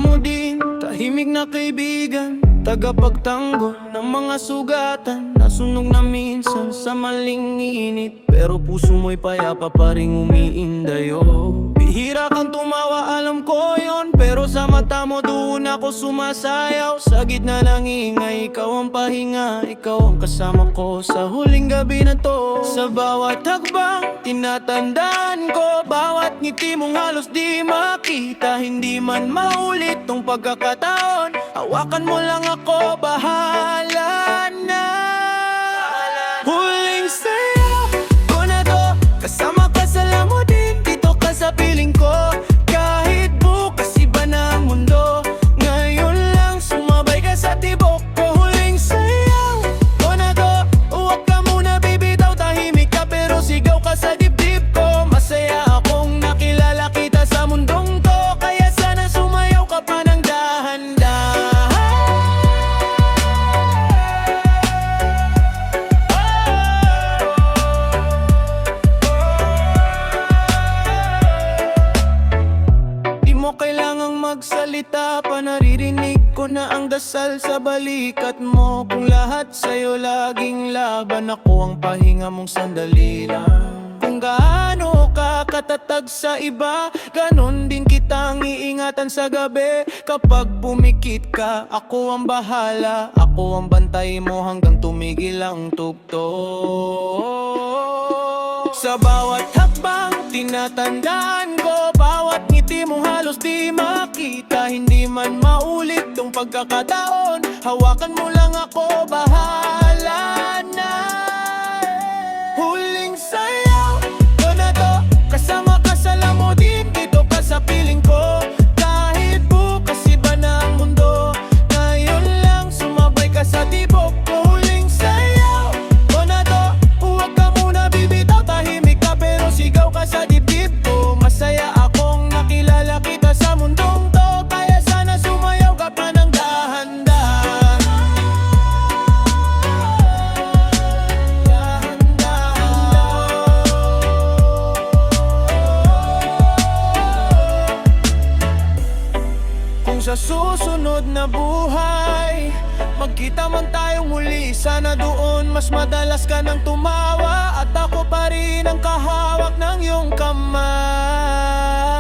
mo din, tahimik na kaibigan, tagapagtanggol ng mga sugatan. Nasunog na minsan sa maling init, pero puso mo'y payapa pa rin umiindayo. Bihira kang tumawa, alam ko yon, pero sa mata mo doon ako sumasayaw. Sa gitna ng ingay, ikaw ang pahinga, ikaw ang kasama ko sa huling gabi na to. Sa bawat hakbang, tinatandaan ko, bawat ngiti mong halos di makita. Hindi man maulit tong pagkakataon, hawakan mo lang ako, bahala na. Huling sayaw ko na to, kasama ka sa lamo din, dito ka sa piling ko. Kahit bukas iba na ang mundo, ngayon lang sumabay ka sa tibok ko. Huling sayaw ko na to, huwag ka muna bibitaw, tahimik ka pero sigaw ka sa dibdib ko. Masaya akong nakilala kita sa mundong to, kaya sana sumayaw ka pa ng dahan-dahan. Di mo kailangang magsalita pa, naririnig ko na ang dasal sa balikat mo. Kung lahat sa'yo laging laban, ako ang pahinga mong sandali lang. Kung gaano ka katatag sa iba, ganon din kitang iingatan sa gabi. Kapag pumikit ka, ako ang bahala, ako ang bantay mo hanggang tumigil ang tugtog. Sa bawat hakbang, tinatandaan ko, bawat ngiti mong halos di makita. Hindi man maulit tong pagkakataon, hawakan mo lang ako, bahala na. Huling sayaw ko na to, kasama ka sa lamo din, dito ka sa piling ko. Kahit bukas iba na ang mundo, ngayon lang sumabay ka sa tibok ko. Huling sayaw ko na to, huwag ka muna bibitaw, tahimik ka pero sigaw ka sa dibdib ko. Masaya akong nakilala kita sa mundong to, kaya sana sumayaw ka pa ng dahan-dahan. Kung sa susunod na buhay magkita man tayong muli, sana doon mas madalas ka nang tumawa, at ako pa rin ang kahawak ng iyong kamay.